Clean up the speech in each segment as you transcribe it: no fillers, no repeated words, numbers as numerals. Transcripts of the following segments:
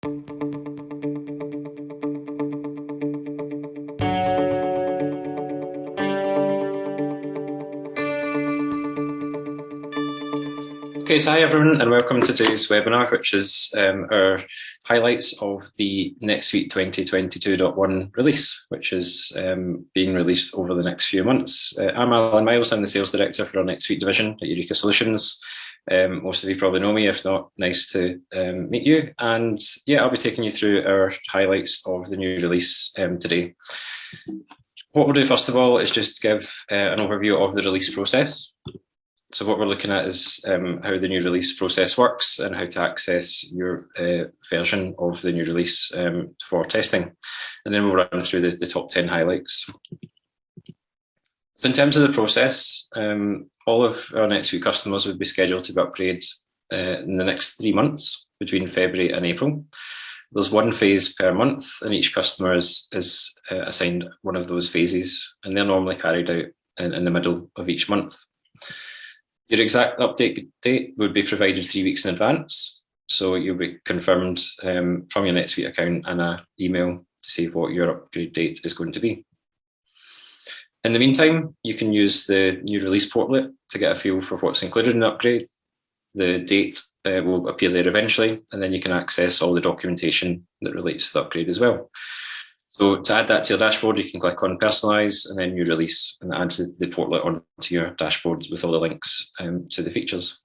Okay, so hi everyone, and welcome to today's webinar, which is our highlights of the NetSuite 2022.1 release, which is being released over the next few months. I'm Alan Miles, I'm the Sales Director for our NetSuite division at Eureka Solutions. Most of you probably know me, if not, nice to meet you. And yeah, I'll be taking you through our highlights of the new release today. What we'll do first of all is just give an overview of the release process. So what we're looking at is how the new release process works and how to access your version of the new release for testing. And then we'll run through the top 10 highlights. So in terms of the process, all of our NetSuite customers would be scheduled to be upgraded in the next 3 months between February and April. There's one phase per month, and each customer is assigned one of those phases, and they're normally carried out in the middle of each month. Your exact update date would be provided 3 weeks in advance, so you'll be confirmed from your NetSuite account and an email to say what your upgrade date is going to be. In the meantime, you can use the new Release Portlet to get a feel for what's included in the upgrade. The date will appear there eventually, and then you can access all the documentation that relates to the upgrade as well. So to add that to your dashboard, you can click on Personalize and then New Release, and that adds the portlet onto your dashboard with all the links to the features.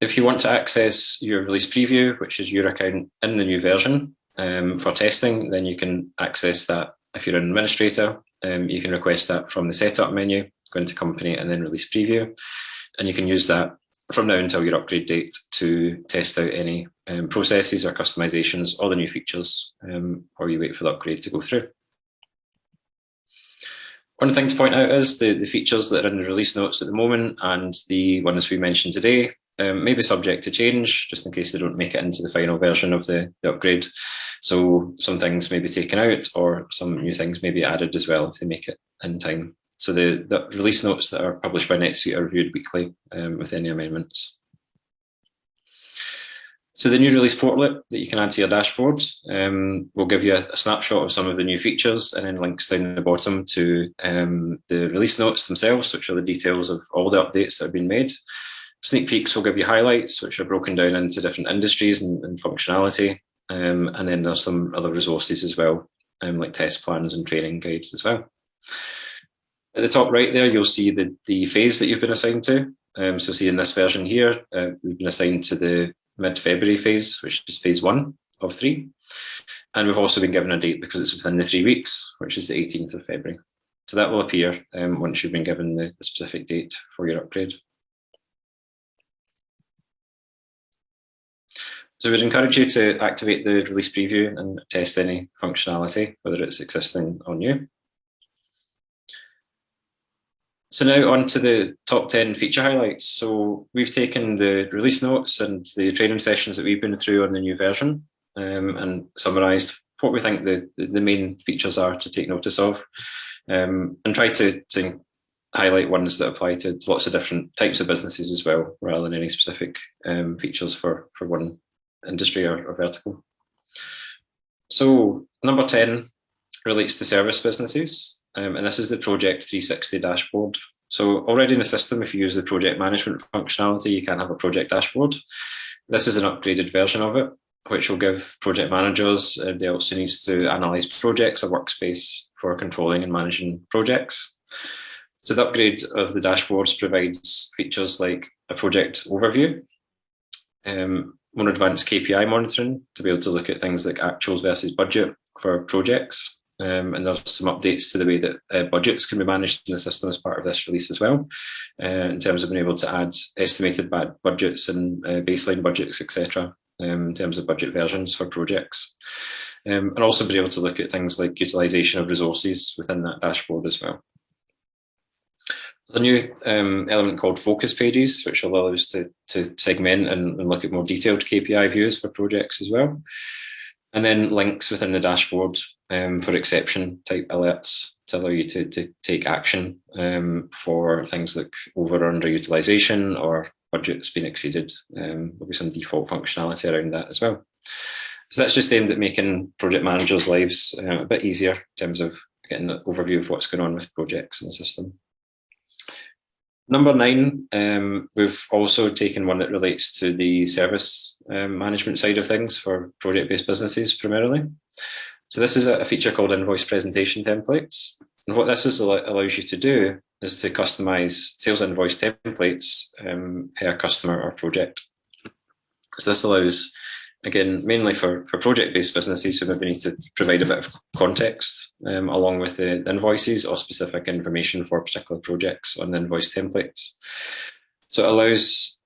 If you want to access your release preview, which is your account in the new version for testing, then you can access that. If you're an administrator, you can request that from the setup menu, go into Company and then Release Preview, and you can use that from now until your upgrade date to test out any processes or customizations, all the new features, or you wait for the upgrade to go through. One thing to point out is the features that are in the release notes at the moment and the ones we mentioned today may be subject to change, just in case they don't make it into the final version of the upgrade. So some things may be taken out or some new things may be added as well if they make it in time. So the release notes that are published by NetSuite are reviewed weekly with any amendments. So the new release portlet that you can add to your dashboard will give you a snapshot of some of the new features and then links down the bottom to the release notes themselves, which are the details of all the updates that have been made. Sneak peeks will give you highlights, which are broken down into different industries and functionality. And then there's some other resources as well, like test plans and training guides as well. At the top right there, you'll see the phase that you've been assigned to. So see in this version here, we've been assigned to the mid-February phase, which is phase 1 of 3. And we've also been given a date because it's within the 3 weeks, which is the 18th of February. So that will appear once you've been given the specific date for your upgrade. So we'd encourage you to activate the release preview and test any functionality, whether it's existing or new. So now on to the top 10 feature highlights. So we've taken the release notes and the training sessions that we've been through on the new version and summarised what we think the main features are to take notice of, and try to highlight ones that apply to lots of different types of businesses as well, rather than any specific features for one industry or vertical. So number 10 relates to service businesses. And this is the Project 360 dashboard. So already in the system, if you use the project management functionality, you can have a project dashboard. This is an upgraded version of it, which will give project managers the opportunities to analyze projects, a workspace for controlling and managing projects. So the upgrade of the dashboards provides features like a project overview, more advanced KPI monitoring to be able to look at things like actuals versus budget for projects. And there's some updates to the way that budgets can be managed in the system as part of this release as well, in terms of being able to add estimated budgets and baseline budgets, etc., in terms of budget versions for projects. And also be able to look at things like utilisation of resources within that dashboard as well. There's a new element called focus pages, which will allow us to segment and look at more detailed KPI views for projects as well. And then links within the dashboard for exception type alerts to allow you to take action for things like over or underutilization or budgets being exceeded. There'll be some default functionality around that as well. So that's just aimed at making project managers' lives a bit easier in terms of getting an overview of what's going on with projects in the system. Number 9, we've also taken one that relates to the service management side of things for project-based businesses primarily. So this is a feature called Invoice Presentation Templates. And what this allows you to do is to customize sales invoice templates per customer or project. So this allows, again, mainly for project-based businesses who maybe need to provide a bit of context along with the invoices or specific information for particular projects on the invoice templates. So it allows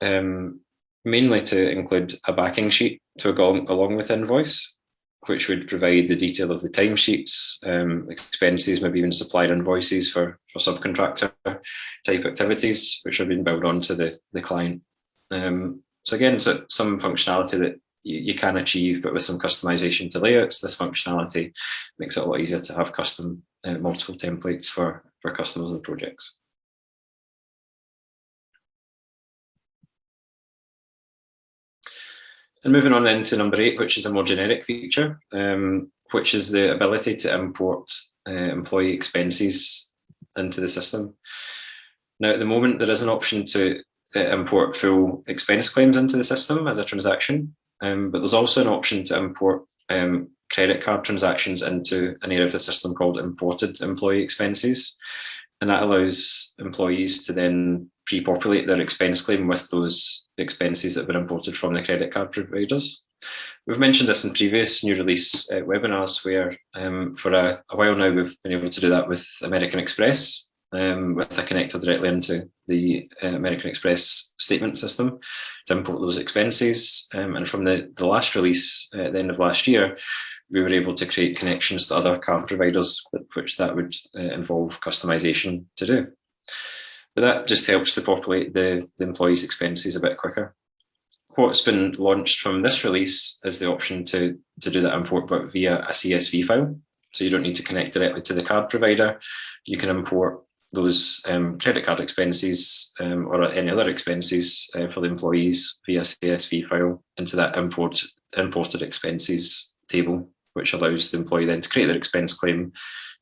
mainly to include a backing sheet to go along with invoice, which would provide the detail of the timesheets, expenses, maybe even supplier invoices for subcontractor type activities, which are being billed onto the client. So again, so some functionality that you can achieve, but with some customization to layouts, this functionality makes it a lot easier to have custom multiple templates for customers and projects. And moving on then to number 8, which is a more generic feature, which is the ability to import employee expenses into the system. Now, at the moment, there is an option to import full expense claims into the system as a transaction, but there's also an option to import credit card transactions into an area of the system called imported employee expenses. And that allows employees to then pre-populate their expense claim with those expenses that were imported from the credit card providers. We've mentioned this in previous new release webinars where for a while now we've been able to do that with American Express with a connector directly into the American Express statement system to import those expenses. And from the last release at the end of last year, we were able to create connections to other card providers, which that would involve customization to do. But that just helps to populate the employees' expenses a bit quicker. What's been launched from this release is the option to do that import, but via a CSV file. So you don't need to connect directly to the card provider. You can import those credit card expenses or any other expenses for the employees via CSV file into that imported expenses table, which allows the employee then to create their expense claim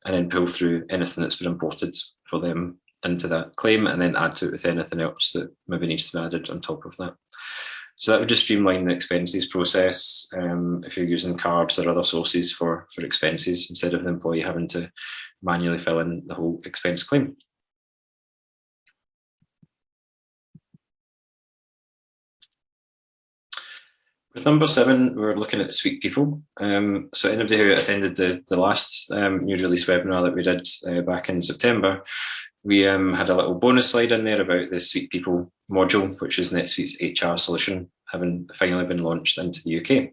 and then pull through anything that's been imported for them into that claim and then add to it with anything else that maybe needs to be added on top of that. So that would just streamline the expenses process if you're using cards or other sources for expenses instead of the employee having to manually fill in the whole expense claim. With number 7, we're looking at Suite People. So anybody who attended the last new release webinar that we did back in September, we had a little bonus slide in there about the Suite People module, which is NetSuite's HR solution, having finally been launched into the UK.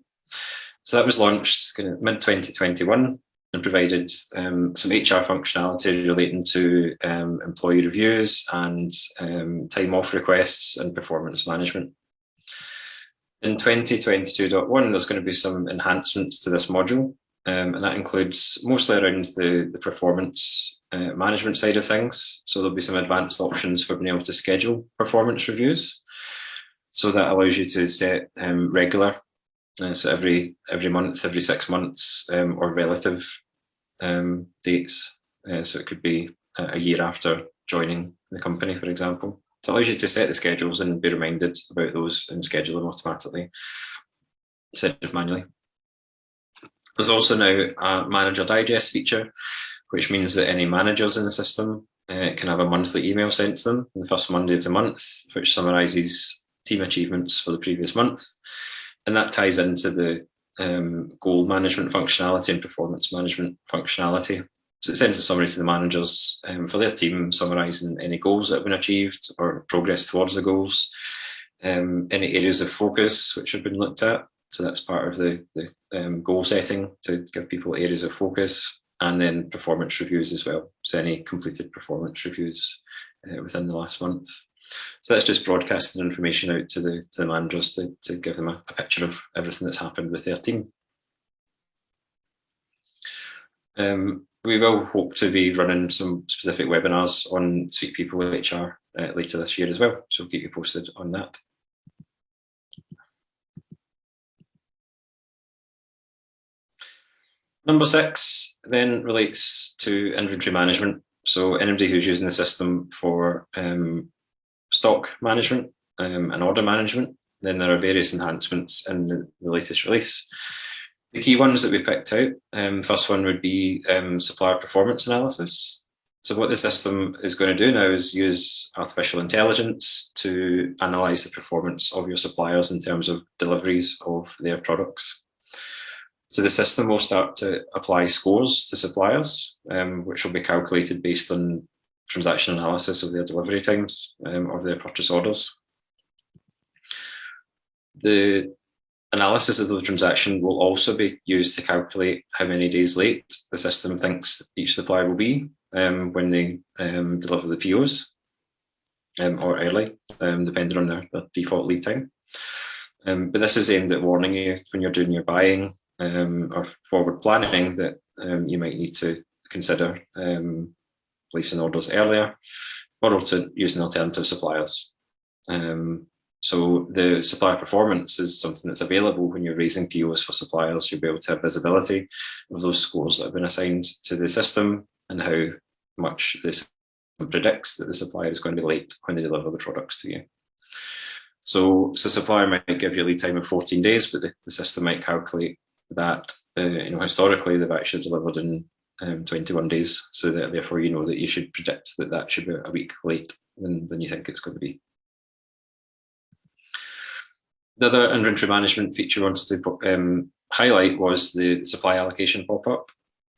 So that was launched mid-2021 and provided some HR functionality relating to employee reviews and time off requests and performance management. In 2022.1, there's going to be some enhancements to this module, and that includes mostly around the performance management side of things. So there'll be some advanced options for being able to schedule performance reviews. So that allows you to set regular, so every month, every 6 months, or relative dates. So it could be a year after joining the company, for example. So it allows you to set the schedules and be reminded about those and schedule them automatically instead of manually. There's also now a manager digest feature, which means that any managers in the system can have a monthly email sent to them on the first Monday of the month, which summarises team achievements for the previous month. And that ties into the goal management functionality and performance management functionality. So it sends a summary to the managers for their team, summarising any goals that have been achieved or progress towards the goals, any areas of focus which have been looked at. So that's part of the goal setting to give people areas of focus, and then performance reviews as well. So any completed performance reviews within the last month. So that's just broadcasting information out to the managers to give them a picture of everything that's happened with their team. We will hope to be running some specific webinars on Suite People with HR later this year as well, so we'll keep you posted on that. Number 6 then relates to inventory management. So anybody who's using the system for stock management and order management, then there are various enhancements in the latest release. The key ones that we picked out, first one would be supplier performance analysis. So what the system is going to do now is use artificial intelligence to analyze the performance of your suppliers in terms of deliveries of their products. So the system will start to apply scores to suppliers, which will be calculated based on transaction analysis of their delivery times of their purchase orders. The analysis of the transaction will also be used to calculate how many days late the system thinks each supplier will be when they deliver the POs, or early, depending on their default lead time. But this is aimed at warning you when you're doing your buying or forward planning that you might need to consider placing orders earlier or also using alternative suppliers. So the supplier performance is something that's available when you're raising POs for suppliers. You'll be able to have visibility of those scores that have been assigned to the system and how much this predicts that the supplier is going to be late when they deliver the products to you. So supplier might give you a lead time of 14 days, but the system might calculate that historically they've actually delivered in 21 days. So that therefore you know that you should predict that that should be a week late than you think it's going to be. The other inventory management feature I wanted to highlight was the supply allocation pop-up.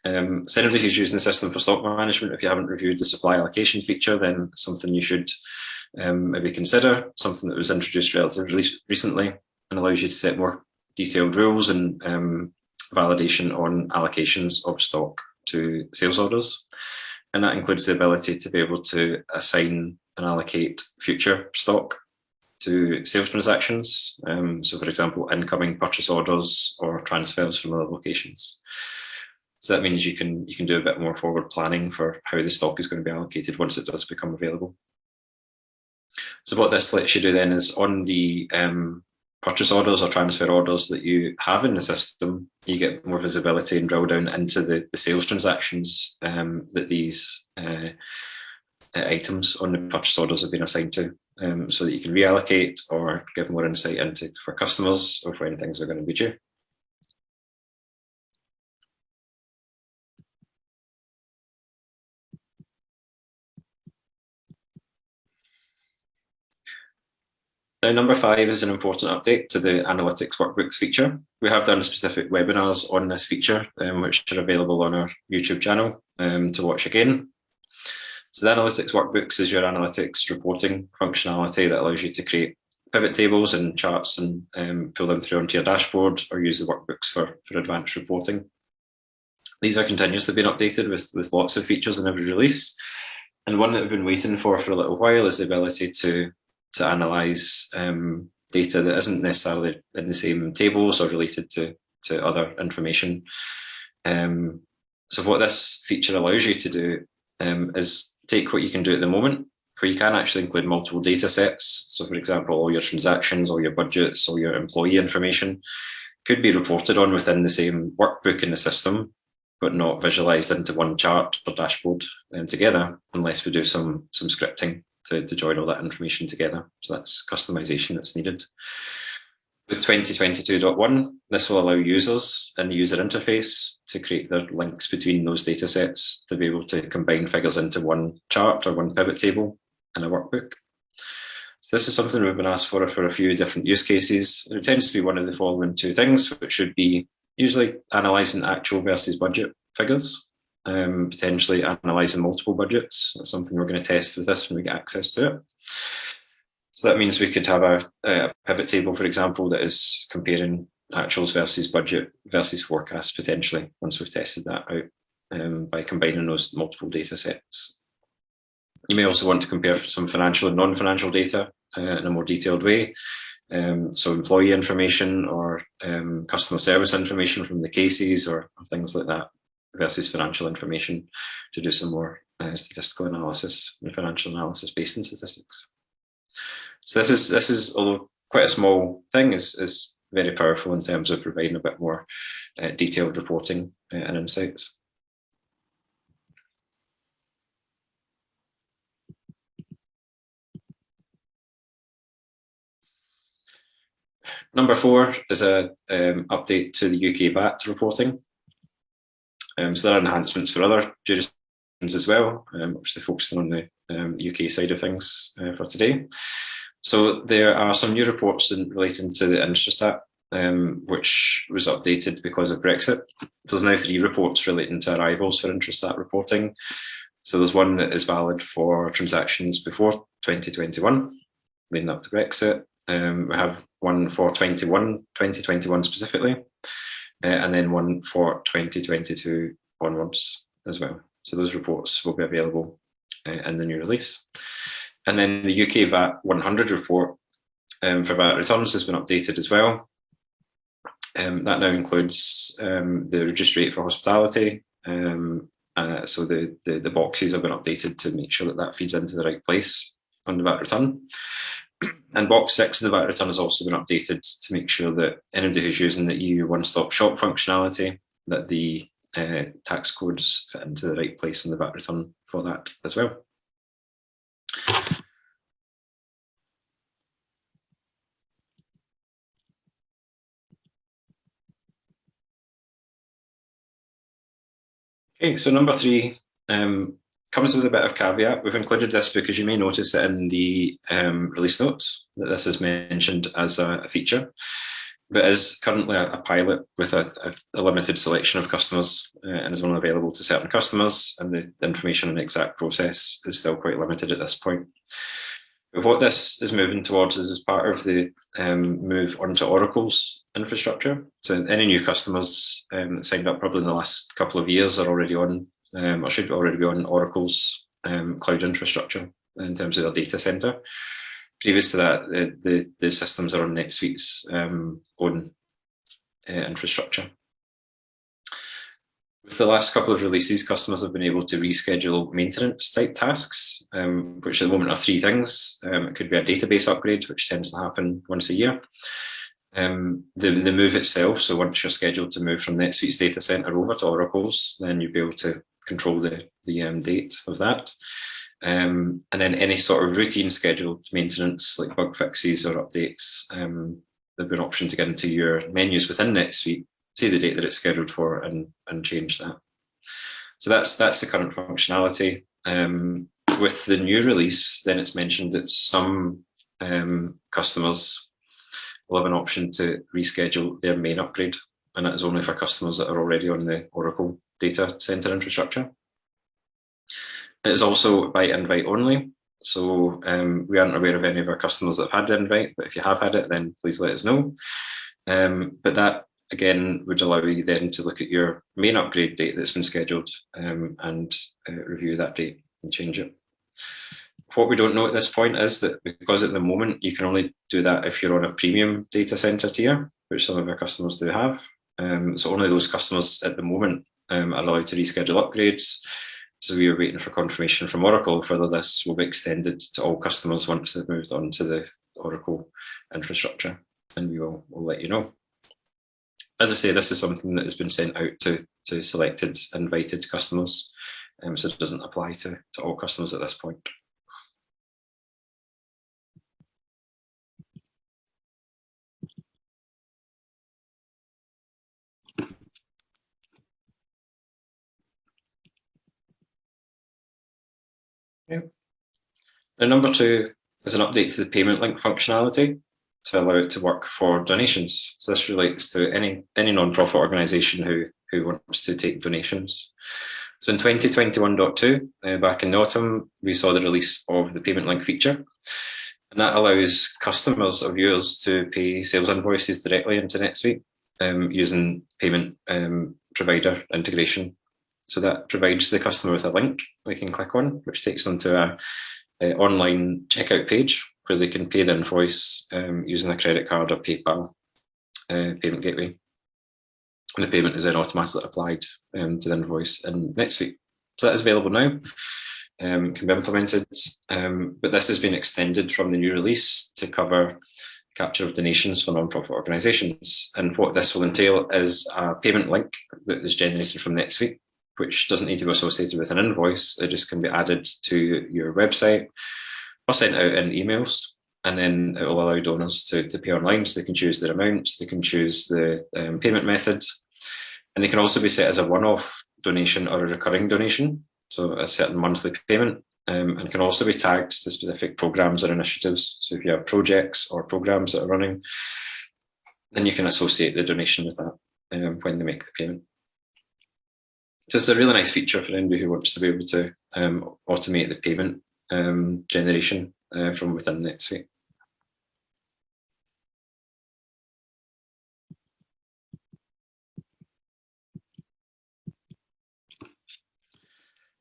So anybody who's using the system for stock management, if you haven't reviewed the supply allocation feature, then something you should maybe consider, something that was introduced relatively recently and allows you to set more detailed rules and validation on allocations of stock to sales orders. And that includes the ability to be able to assign and allocate future stock to sales transactions. So for example, incoming purchase orders or transfers from other locations. So that means you can do a bit more forward planning for how the stock is going to be allocated once it does become available. So what this lets you do then is on the purchase orders or transfer orders that you have in the system, you get more visibility and drill down into the sales transactions that these items on the purchase orders have been assigned to, so that you can reallocate or give more insight into for customers of when things are going to be due. Now, number 5 is an important update to the Analytics Workbooks feature. We have done specific webinars on this feature, which are available on our YouTube channel to watch again. So the Analytics Workbooks is your analytics reporting functionality that allows you to create pivot tables and charts and pull them through onto your dashboard or use the workbooks for advanced reporting. These are continuously being updated with lots of features in every release. And one that we've been waiting for a little while is the ability to analyze data that isn't necessarily in the same tables or related to other information. So what this feature allows you to do is take what you can do at the moment, where you can actually include multiple data sets. So for example, all your transactions, all your budgets, all your employee information could be reported on within the same workbook in the system, but not visualized into one chart or dashboard together, unless we do some scripting to join all that information together. So that's customization that's needed. With 2022.1, this will allow users in the user interface to create their links between those data sets to be able to combine figures into one chart or one pivot table in a workbook. So this is something we've been asked for a few different use cases. It tends to be one of the following 2 things, which should be usually analysing actual versus budget figures, potentially analysing multiple budgets. That's something we're going to test with this when we get access to it. So that means we could have a pivot table, for example, that is comparing actuals versus budget versus forecast potentially once we've tested that out by combining those multiple data sets. You may also want to compare some financial and non-financial data in a more detailed way. So employee information or customer service information from the cases or things like that versus financial information to do some more statistical analysis and financial analysis based in statistics. So this is although quite a small thing, is very powerful in terms of providing a bit more detailed reporting and insights. Number 4 is a update to the UK VAT reporting. So there are enhancements for other jurisdictions as well, which they're focusing on the UK side of things for today. So there are some new reports relating to the Intrastat, which was updated because of Brexit. So there's now 3 reports relating to arrivals for Intrastat reporting. So there's one that is valid for transactions before 2021, leading up to Brexit. We have one for 2021 specifically, and then one for 2022 onwards as well. So those reports will be available in the new release. And then the UK VAT 100 report for VAT returns has been updated as well. That now includes the reduced rate for hospitality. So the boxes have been updated to make sure that that feeds into the right place on the VAT return. And box 6 in the VAT return has also been updated to make sure that anybody who's using the EU one-stop shop functionality, that the tax codes fit into the right place in the VAT return for that as well. Okay, so number 3 comes with a bit of caveat. We've included this because you may notice it in the release notes that this is mentioned as a feature, but is currently a pilot with a limited selection of customers and is only available to certain customers, and the information on the exact process is still quite limited at this point. But what this is moving towards is as part of the move onto Oracle's infrastructure. So any new customers that signed up probably in the last couple of years are already on, or should already be on Oracle's cloud infrastructure in terms of their data center. Previous to that, the systems are on NetSuite's own infrastructure. With the last couple of releases, customers have been able to reschedule maintenance type tasks, which at the moment are 3 things. It could be a database upgrade, which tends to happen once a year. The move itself, so once you're scheduled to move from NetSuite's data center over to Oracle's, then you'll be able to control the date of that. And then any sort of routine scheduled maintenance, like bug fixes or updates, there'll be an option to get into your menus within NetSuite, see the date that it's scheduled for, and change that. So that's the current functionality. With the new release, then it's mentioned that some customers will have an option to reschedule their main upgrade, and that is only for customers that are already on the Oracle data center infrastructure. It is also by invite only. So we aren't aware of any of our customers that have had the invite, but if you have had it, then please let us know. But that, again, would allow you then to look at your main upgrade date that's been scheduled and review that date and change it. What we don't know at this point is that because at the moment you can only do that if you're on a premium data center tier, which some of our customers do have. So only those customers at the moment are allowed to reschedule upgrades. So we are waiting for confirmation from Oracle whether this will be extended to all customers once they've moved on to the Oracle infrastructure, and we'll let you know. As I say, this is something that has been sent out to selected invited customers, so it doesn't apply to all customers at this point. Okay. Now, number 2 is an update to the payment link functionality to allow it to work for donations. So this relates to any non-profit organisation who wants to take donations. So in 2021.2, back in the autumn, we saw the release of the payment link feature, and that allows customers of yours to pay sales invoices directly into NetSuite using payment provider integration. So that provides the customer with a link they can click on, which takes them to an online checkout page where they can pay the invoice using a credit card or PayPal payment gateway. And the payment is then automatically applied to the invoice in NetSuite. So that is available now, can be implemented, but this has been extended from the new release to cover capture of donations for non-profit organisations. And what this will entail is a payment link that is generated from NetSuite, which doesn't need to be associated with an invoice. It just can be added to your website or sent out in emails. And then it will allow donors to pay online, so they can choose their amount, they can choose the payment method, and they can also be set as a one-off donation or a recurring donation, so a certain monthly payment, and can also be tagged to specific programs or initiatives. So if you have projects or programs that are running, then you can associate the donation with that when they make the payment. So it's a really nice feature for anybody who wants to be able to automate the payment generation from within NetSuite.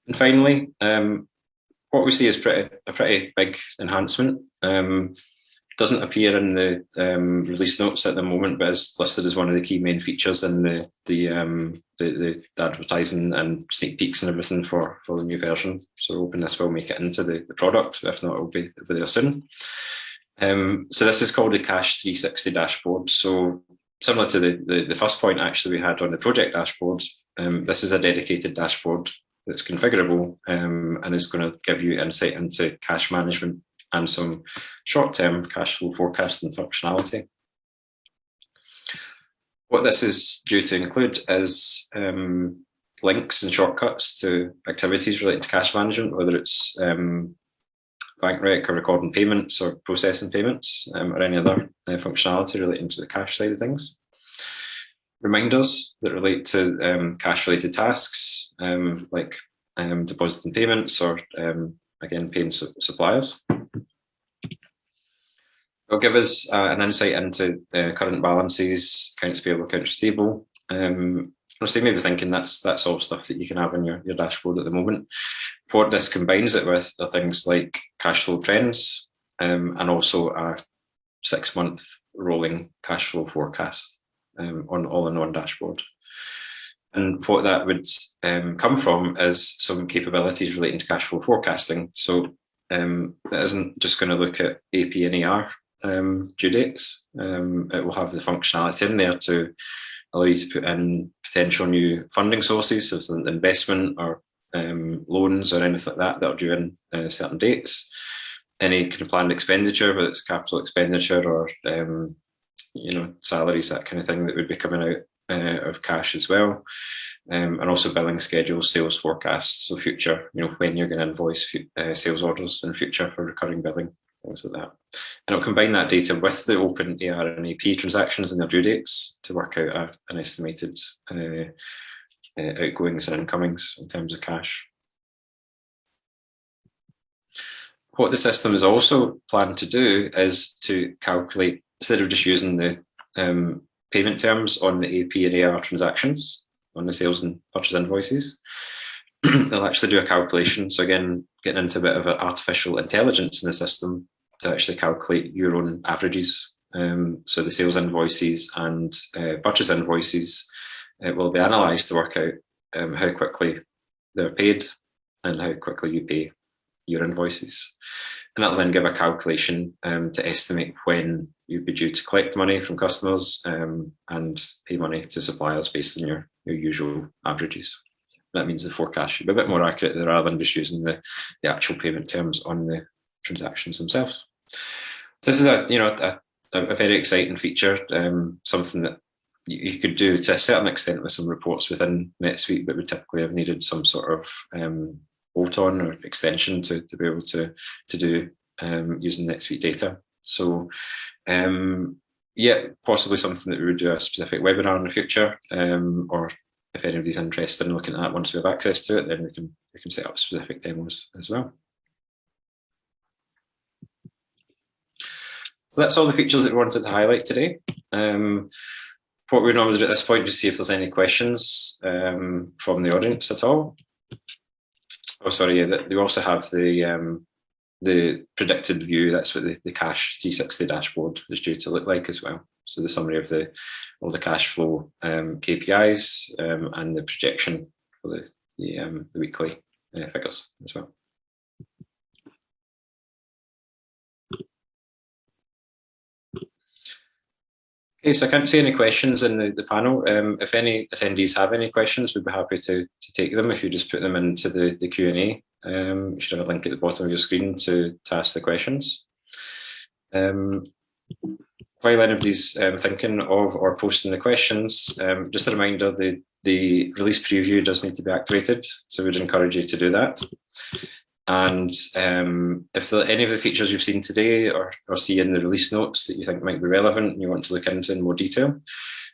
And finally, what we see is a pretty big enhancement. Doesn't appear in the release notes at the moment, but is listed as one of the key main features in the advertising and sneak peeks and everything for the new version. So hoping this will make it into the product. If not, it will be there soon. So this is called the Cash 360 dashboard. So similar to the first point actually we had on the project dashboard, this is a dedicated dashboard that's configurable and is going to give you insight into cash management and some short-term cash flow forecasting functionality. What this is due to include is links and shortcuts to activities related to cash management, whether it's bank rec or recording payments or processing payments or any other functionality relating to the cash side of things. Reminders that relate to cash-related tasks like depositing payments or again paying suppliers. It'll give us an insight into current balances, accounts payable, accounts receivable. So you may be thinking that's all stuff that you can have in your dashboard at the moment. What this combines it with are things like cash flow trends and also a 6-month rolling cash flow forecast all in one dashboard. And what that would come from is some capabilities relating to cash flow forecasting. So it isn't just going to look at AP and AR due dates. It will have the functionality in there to allow you to put in potential new funding sources, so investment or loans or anything like that are due in certain dates. Any kind of planned expenditure, whether it's capital expenditure or salaries, that kind of thing that would be coming out of cash as well, and also billing schedules, sales forecasts, so future, when you're going to invoice sales orders in future for recurring billing, things like that. And it'll combine that data with the open AR and AP transactions and their due dates to work out an estimated outgoings and incomings in terms of cash. What the system is also planned to do is to calculate, instead of just using the payment terms on the AP and AR transactions on the sales and purchase invoices, they'll actually do a calculation. So again, getting into a bit of an artificial intelligence in the system to actually calculate your own averages. So the sales invoices and purchase invoices will be analysed to work out how quickly they're paid and how quickly you pay your invoices. And that'll then give a calculation to estimate when you'd be due to collect money from customers and pay money to suppliers based on your usual averages. That means the forecast should be a bit more accurate rather than just using the actual payment terms on the transactions themselves. This is a very exciting feature, something that you could do to a certain extent with some reports within NetSuite, but would typically have needed some sort of bolt-on or extension to be able to do using NetSuite data. So possibly something that we would do a specific webinar in the future, or if anybody's interested in looking at that once we have access to it, then we can set up specific demos as well. So that's all the features that we wanted to highlight today. What we normally do at this point is see if there's any questions from the audience at all. Oh, sorry, yeah, we also have the predicted view. That's what the Cash 360 dashboard is due to look like as well. So the summary of all the cash flow KPIs and the projection for the weekly figures as well. Okay, so I can't see any questions in the panel. If any attendees have any questions, we'd be happy to take them if you just put them into the Q&A. You should have a link at the bottom of your screen to ask the questions. While anybody's thinking of or posting the questions, just a reminder, the release preview does need to be activated, so we'd encourage you to do that. And if any of the features you've seen today or see in the release notes that you think might be relevant and you want to look into in more detail,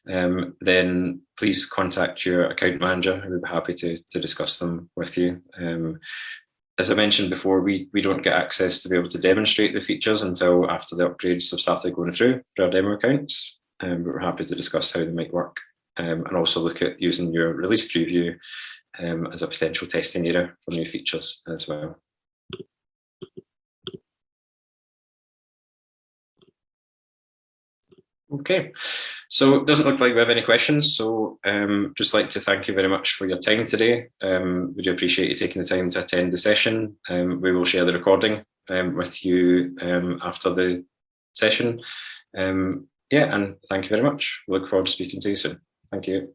then please contact your account manager, who would be happy to discuss them with you. As I mentioned before, we don't get access to be able to demonstrate the features until after the upgrades have started going through for our demo accounts, but we're happy to discuss how they might work, and also look at using your release preview as a potential testing area for new features as well. Okay, so it doesn't look like we have any questions, so just like to thank you very much for your time today. We do appreciate you taking the time to attend the session. We will share the recording with you after the session. Yeah, and thank you very much. We look forward to speaking to you soon. Thank you.